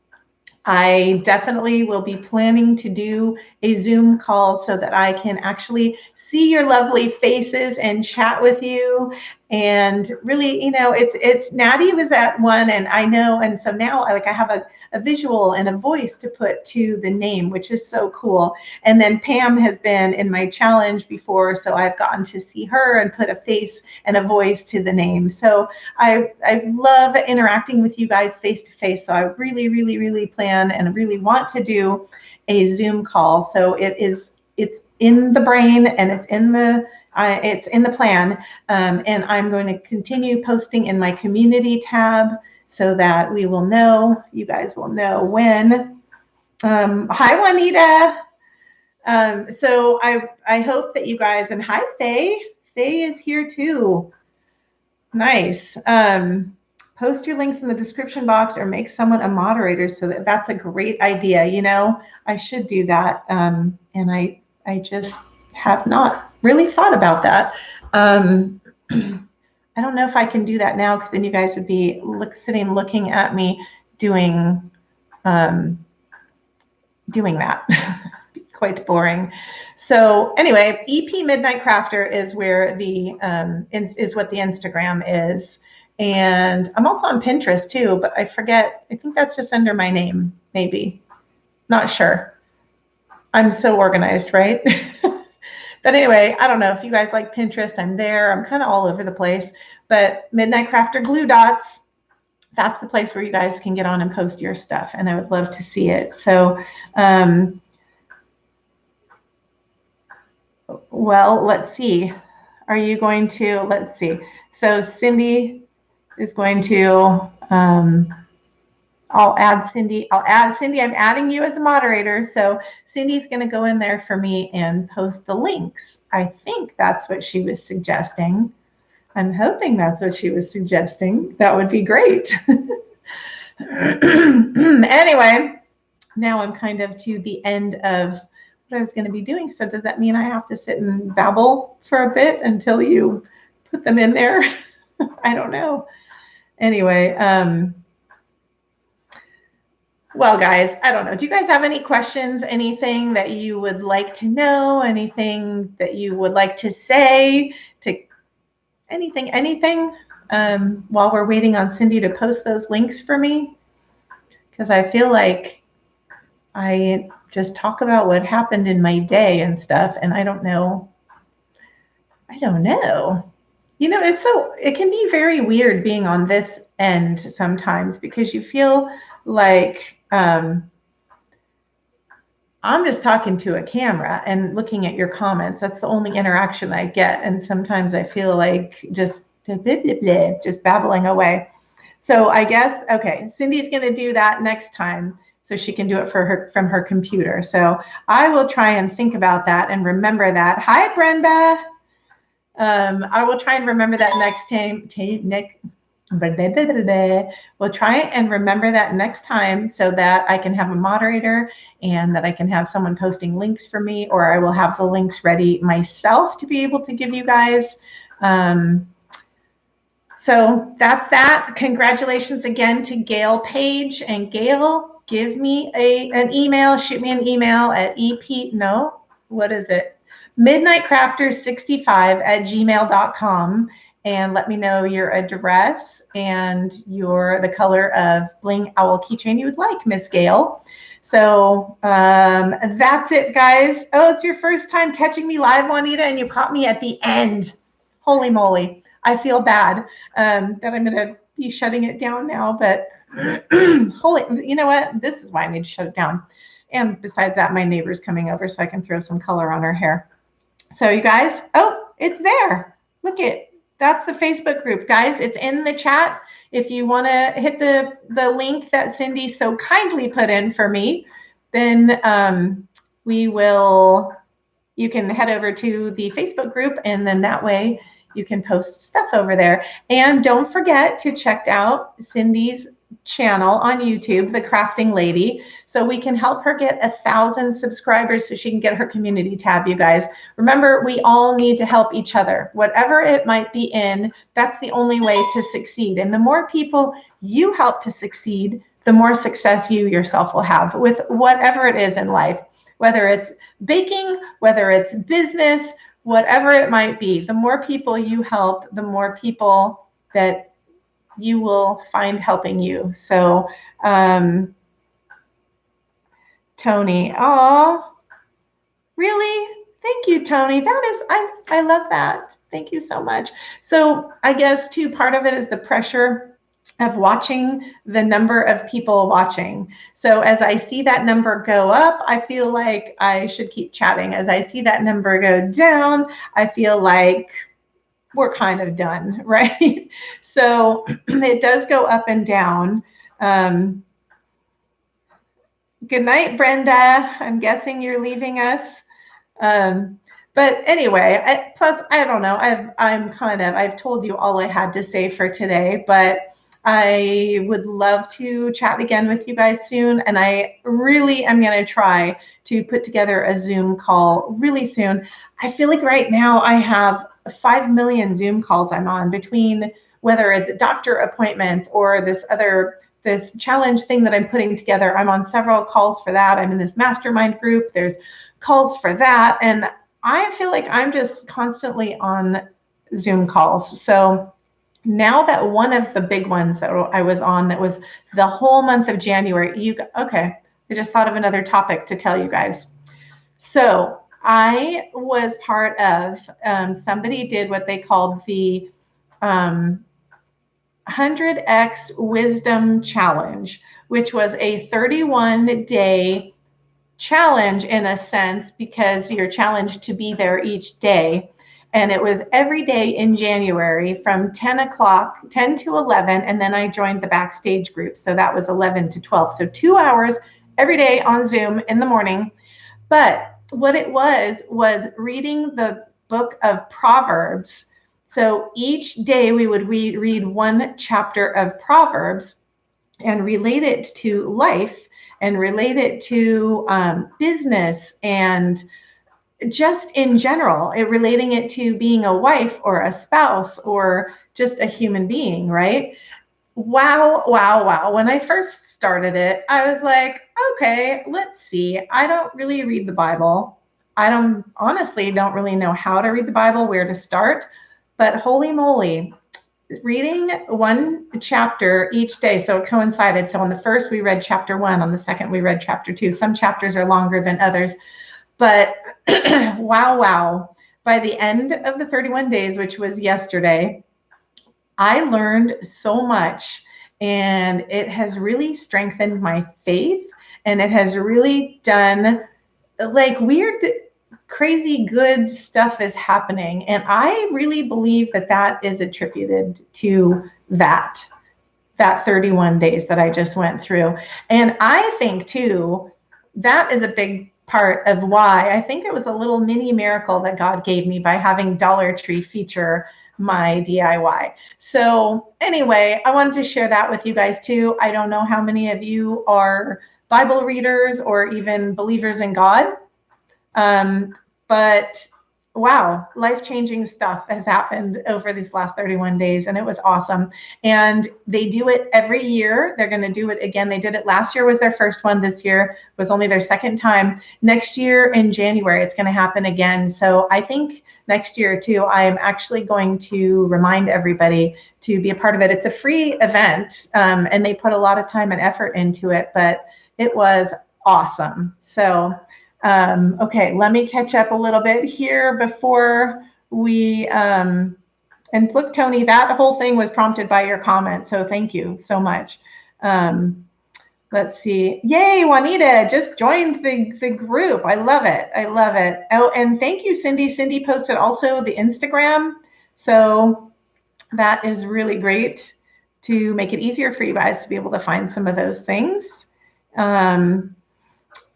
I definitely will be planning to do a Zoom call so that I can actually see your lovely faces and chat with you. And really, it's Natty was at one, and I know, and so now I have a visual and a voice to put to the name, which is so cool. And then Pam has been in my challenge before, so I've gotten to see her and put a face and a voice to the name. So I love interacting with you guys face to face. So I really, really, really plan and really want to do a Zoom call. So it's in the brain, and it's in the plan. And I'm going to continue posting in my community tab so that you guys will know when. Hi, Juanita. So I hope that you guys, and hi, Faye. Faye is here too. Nice. Post your links in the description box or make someone a moderator. So that's a great idea. I should do that. And I just have not really thought about that. I don't know if I can do that now, because then you guys would be sitting looking at me doing that. Quite boring. So anyway, EP Midnight Crafter is where is what the Instagram is. And I'm also on Pinterest too, but I forget. I think that's just under my name, maybe. Not sure. I'm so organized, right? But anyway, I don't know if you guys like Pinterest. I'm there. I'm kind of all over the place. But Midnight Crafter Glue Dots, that's the place where you guys can get on and post your stuff. And I would love to see it. So, well, let's see. Are you going to, let's see. So Cindy is going to, I'll add Cindy. I'm adding you as a moderator. So Cindy's going to go in there for me and post the links. I think that's what she was suggesting. I'm hoping that's what she was suggesting. That would be great. Anyway, now I'm kind of to the end of what I was going to be doing. So does that mean I have to sit and babble for a bit until you put them in there? I don't know. Anyway, well, guys, I don't know. Do you guys have any questions? Anything that you would like to know? Anything that you would like to say? Anything? While we're waiting on Cindy to post those links for me, because I feel like I just talk about what happened in my day and stuff, and I don't know. It can be very weird being on this end sometimes, because you feel like I'm just talking to a camera and looking at your comments. That's the only interaction I get, and sometimes I feel like just babbling away. So I guess, okay, Cindy's going to do that next time, so she can do it from her computer. So I will try and think about that and remember that. Hi, Brenda. I will try and remember that next time. We'll try and remember that next time, so that I can have a moderator and that I can have someone posting links for me, or I will have the links ready myself to be able to give you guys. So that's that. Congratulations again to Gayle Page. And Gayle, give me an email. Shoot me an email at midnightcrafter65@gmail.com, and let me know your address and the color of Bling Owl keychain you would like, Miss Gayle. So that's it, guys. Oh, it's your first time catching me live, Juanita, and you caught me at the end. Holy moly. I feel bad that I'm going to be shutting it down now, but you know what? This is why I need to shut it down. And besides that, my neighbor's coming over, so I can throw some color on her hair. So you guys, oh, it's there. Look that's the Facebook group, guys. It's in the chat. If you want to hit the link that Cindy so kindly put in for me, then we will, you can head over to the Facebook group, and then that way you can post stuff over there. And don't forget to check out Cindy's channel on YouTube, The Crafting Lady, so we can help her get 1,000 subscribers so she can get her community tab, you guys. Remember, we all need to help each other. Whatever it might be in, that's the only way to succeed. And the more people you help to succeed, the more success you yourself will have with whatever it is in life, whether it's baking, whether it's business, whatever it might be. The more people you help, the more people that you will find helping you. So, Tony, oh, really? Thank you, Tony. That is, I love that. Thank you so much. So I guess too, part of it is the pressure of watching the number of people watching. So as I see that number go up, I feel like I should keep chatting. As I see that number go down, I feel like we're kind of done, right? So it does go up and down. Good night, Brenda. I'm guessing you're leaving us. But anyway, plus, I don't know. I've told you all I had to say for today, but I would love to chat again with you guys soon. And I really am going to try to put together a Zoom call really soon. I feel like right now I have 5 million Zoom calls I'm on, between whether it's doctor appointments or this challenge thing that I'm putting together. I'm on several calls for that. I'm in this mastermind group. There's calls for that. And I feel like I'm just constantly on Zoom calls. So now that one of the big ones that I was on, that was the whole month of January, okay, I just thought of another topic to tell you guys. So I was part of, somebody did what they called the 100X Wisdom Challenge, which was a 31-day challenge in a sense, because you're challenged to be there each day. And it was every day in January from 10 to 11. And then I joined the backstage group. So that was 11 to 12. So 2 hours every day on Zoom in the morning. But what it was reading the book of Proverbs. So each day we would read one chapter of Proverbs and relate it to life and relate it to business and just in general, relating it to being a wife or a spouse or just a human being, right? Wow, wow, wow. When I first started it, I was like, okay, let's see. I don't really read the Bible. I honestly don't really know how to read the Bible, where to start, but holy moly, reading one chapter each day. So it coincided. So on the first, we read chapter 1. On the second, we read chapter 2. Some chapters are longer than others. But wow, wow. By the end of the 31 days, which was yesterday, I learned so much, and it has really strengthened my faith, and it has really done, like, weird, crazy good stuff is happening. And I really believe that that is attributed to that 31 days that I just went through. And I think too, that is a big part of why I think it was a little mini miracle that God gave me by having Dollar Tree feature my DIY. So anyway, I wanted to share that with you guys too. I don't know how many of you are Bible readers or even believers in God, but wow, life-changing stuff has happened over these last 31 days, and it was awesome. And they do it every year. They're going to do it again. They did it last year, was their first one. This year was only their second time. Next year in January, it's going to happen again. So I think next year too, I'm actually going to remind everybody to be a part of it. It's a free event, and they put a lot of time and effort into it, but it was awesome. So okay, let me catch up a little bit here before we, and look, Tony, that whole thing was prompted by your comment. So thank you so much. Let's see. Yay, Juanita just joined the group. I love it. I love it. Oh, and thank you, Cindy. Cindy posted also the Instagram. So that is really great to make it easier for you guys to be able to find some of those things.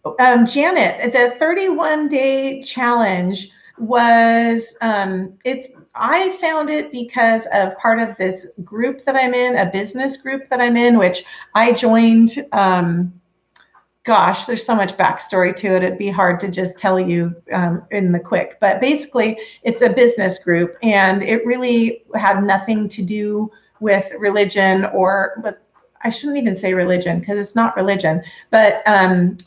Janet, the 31-day challenge was, I found it because of part of this group that I'm in, a business group that I'm in, which I joined. Gosh, there's so much backstory to it. It'd be hard to just tell you in the quick, but basically it's a business group, and it really had nothing to do with religion, or with, I shouldn't even say religion because it's not religion, but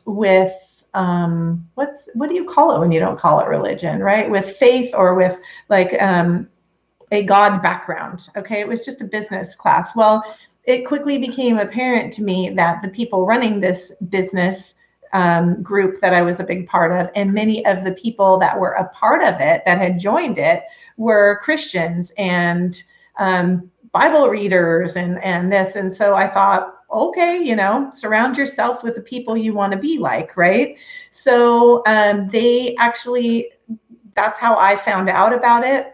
with what do you call it when you don't call it religion, right? With faith, or with like a God background. Okay, it was just a business class. Well, it quickly became apparent to me that the people running this business group that I was a big part of, and many of the people that were a part of it that had joined it, were Christians and Bible readers and this. And so I thought, okay, surround yourself with the people you want to be like, right? So they actually, that's how I found out about it.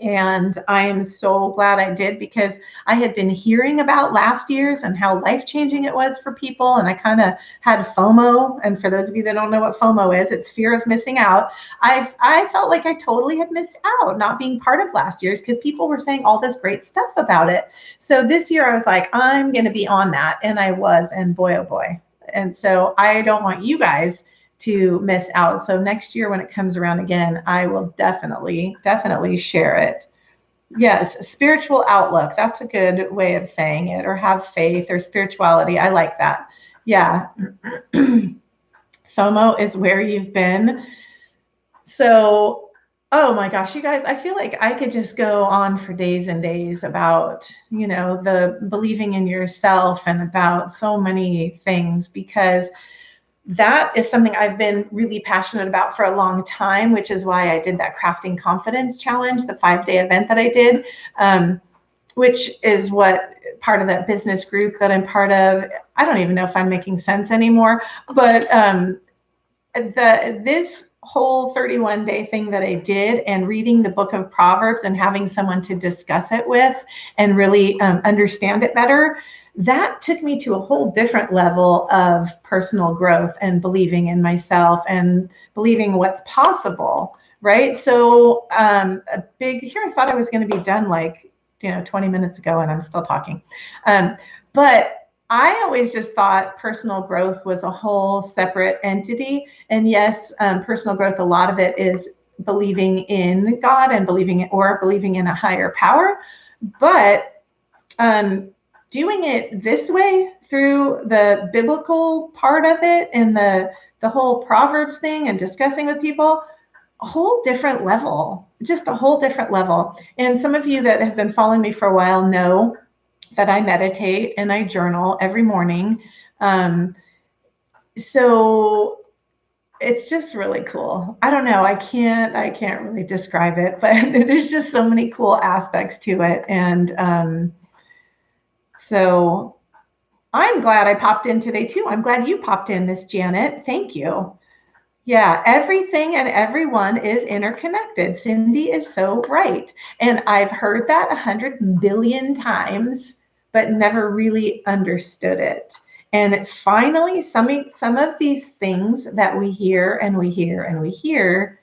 And I am so glad I did, because I had been hearing about last year's and how life-changing it was for people. And I kind of had FOMO. And for those of you that don't know what FOMO is, it's fear of missing out. I felt like I totally had missed out not being part of last year's, because people were saying all this great stuff about it. So this year I was like, I'm going to be on that. And I was, and boy, oh boy. And so I don't want you guys to miss out. So next year when it comes around again, I will definitely share it. Yes, spiritual outlook. That's a good way of saying it, or have faith or spirituality. I like that. Yeah. FOMO is where you've been. So, oh my gosh, you guys, I feel like I could just go on for days and days about, the believing in yourself and about so many things, because that is something I've been really passionate about for a long time, which is why I did that Crafting Confidence Challenge, the 5-day event that I did, which is what part of that business group that I'm part of. I don't even know if I'm making sense anymore, but this whole 31-day thing that I did, and reading the book of Proverbs and having someone to discuss it with and really understand it better, that took me to a whole different level of personal growth and believing in myself and believing what's possible, right? So here, I thought I was going to be done 20 minutes ago, and I'm still talking. But I always just thought personal growth was a whole separate entity. And yes, personal growth, a lot of it is believing in God and believing in a higher power. But doing it this way, through the biblical part of it and the whole Proverbs thing and discussing with people, a whole different level, just a whole different level. And some of you that have been following me for a while know that I meditate and I journal every morning. So it's just really cool. I don't know. I can't really describe it, but there's just so many cool aspects to it. And so I'm glad I popped in today too. I'm glad you popped in, Miss Janet. Thank you. Yeah, everything and everyone is interconnected. Cindy is so right. And I've heard that 100 billion times, but never really understood it. And finally, some of these things that we hear and we hear and we hear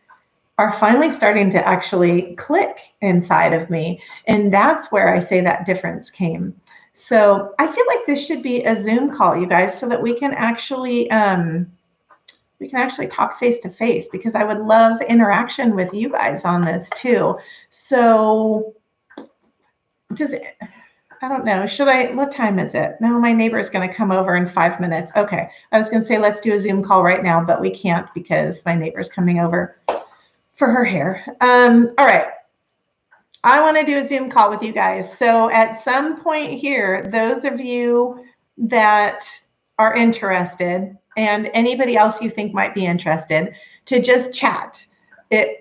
are finally starting to actually click inside of me. And that's where I say that difference came. So I feel like this should be a Zoom call, you guys, so that we can actually talk face to face, because I would love interaction with you guys on this too. So I don't know, what time is it? No, my neighbor is going to come over in 5 minutes. Okay. I was going to say, let's do a Zoom call right now, but we can't because my neighbor's coming over for her hair. All right. I want to do a Zoom call with you guys. So at some point here, those of you that are interested, and anybody else you think might be interested, to just chat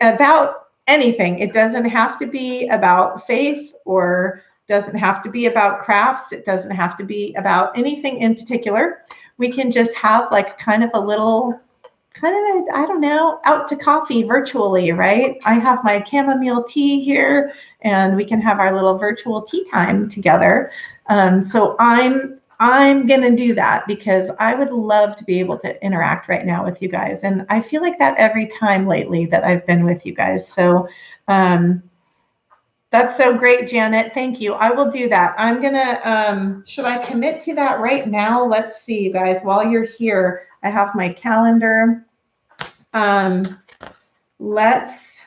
about anything. It doesn't have to be about faith, or doesn't have to be about crafts. It doesn't have to be about anything in particular. We can just have kind of a little, I don't know, out to coffee virtually, right? I have my chamomile tea here, and we can have our little virtual tea time together. So I'm I'm going to do that because I would love to be able to interact right now with you guys. And I feel like that every time lately that I've been with you guys. So that's so great, Janet. Thank you. I will do that. I'm going to, should I commit to that right now? Let's see, you guys, while you're here, I have my calendar. Let's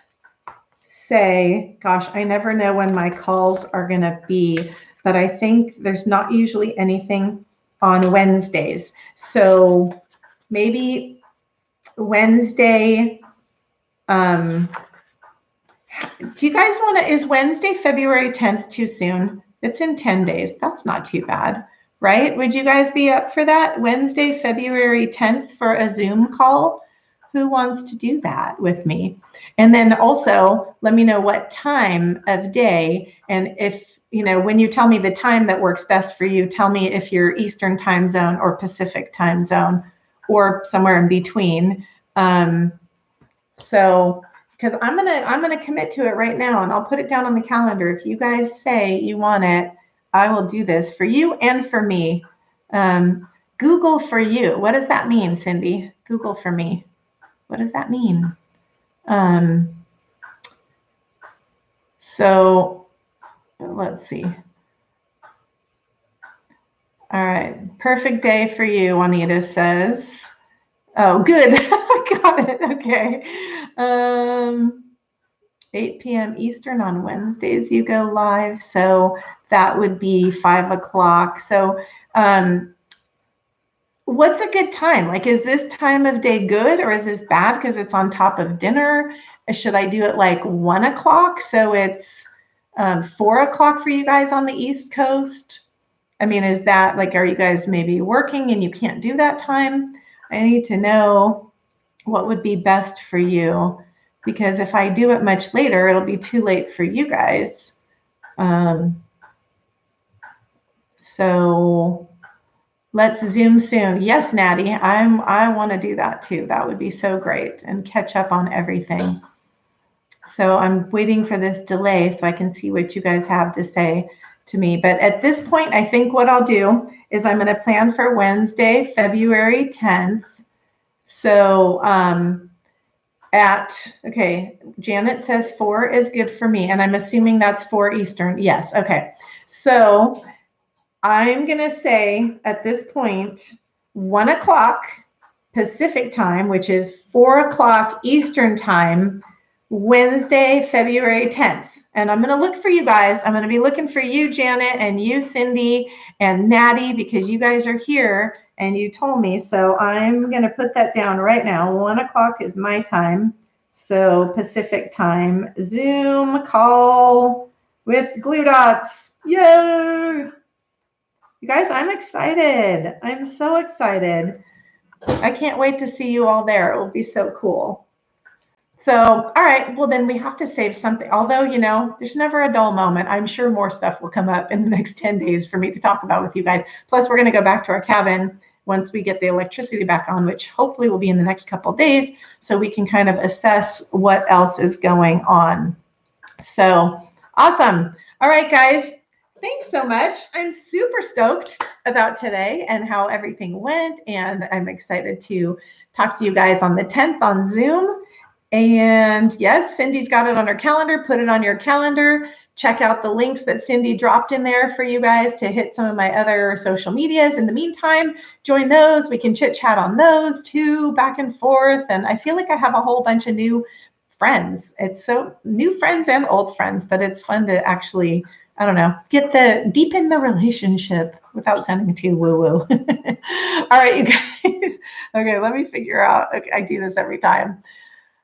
say, gosh, I never know when my calls are going to be, but I think there's not usually anything on Wednesdays. So maybe Wednesday, do you guys want to, is Wednesday, February 10th too soon? It's in 10 days. That's not too bad, right? Would you guys be up for that? Wednesday, February 10th for a Zoom call? Who wants to do that with me? And then also let me know what time of day. And if, you know, when you tell me the time that works best for you, tell me if you're Eastern time zone or Pacific time zone or somewhere in between. So, because I'm gonna commit to it right now, and I'll put it down on the calendar. If you guys say you want it, I will do this for you and for me. Google for you. What does that mean, Cindy? Google for me. What does that mean? So let's see. All right, perfect day for you, Juanita says. Oh, good. Got it. Okay. 8 p.m. Eastern on Wednesdays you go live. So that would be 5 o'clock. So what's a good time? Like, is this time of day good or is this bad because it's on top of dinner? Should I do it like 1 o'clock? So it's 4 o'clock for you guys on the East Coast. I mean, is that like, are you guys maybe working and you can't do that time? I need to know what would be best for you, because if I do it much later, it'll be too late for you guys. So let's Zoom soon. Yes, Natty, I want to do that too. That would be so great and catch up on everything. So I'm waiting for this delay so I can see what you guys have to say to me. But at this point, I think what I'll do is I'm going to plan for Wednesday, February 10th. So okay, Janet says 4 is good for me, and I'm assuming that's 4 Eastern. Yes, okay. So I'm going to say at this point, 1 o'clock Pacific time, which is 4 o'clock Eastern time, Wednesday, February 10th. And I'm going to look for you guys. I'm going to be looking for you, Janet, and you, Cindy, and Natty, because you guys are here and you told me. So I'm going to put that down right now. 1 o'clock is my time. So Pacific time, Zoom call with glue dots. Yay! You guys, I'm excited. I'm so excited. I can't wait to see you all there. It will be so cool. So, all right, well, then we have to save something. Although, you know, there's never a dull moment. I'm sure more stuff will come up in the next 10 days for me to talk about with you guys. Plus, we're going to go back to our cabin once we get the electricity back on, which hopefully will be in the next couple of days, so we can kind of assess what else is going on. So, awesome. All right, guys. Thanks so much. I'm super stoked about today and how everything went, and I'm excited to talk to you guys on the 10th on Zoom. And yes, Cindy's got it on her calendar. Put it on your calendar. Check out the links that Cindy dropped in there for you guys to hit some of my other social medias. In the meantime, join those. We can chit chat on those too, back and forth. And I feel like I have a whole bunch of new friends. It's so new friends and old friends, but it's fun to actually, I don't know, deepen the relationship without sounding too woo-woo. All right, you guys. Okay, let me figure out. Okay, I do this every time.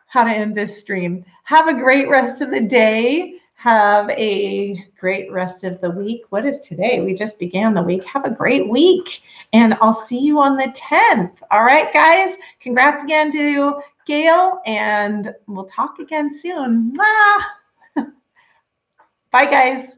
How to end this stream. Have a great rest of the day. Have a great rest of the week. What is today? We just began the week. Have a great week. And I'll see you on the 10th. All right, guys. Congrats again to Gayle, and we'll talk again soon. Bye, guys.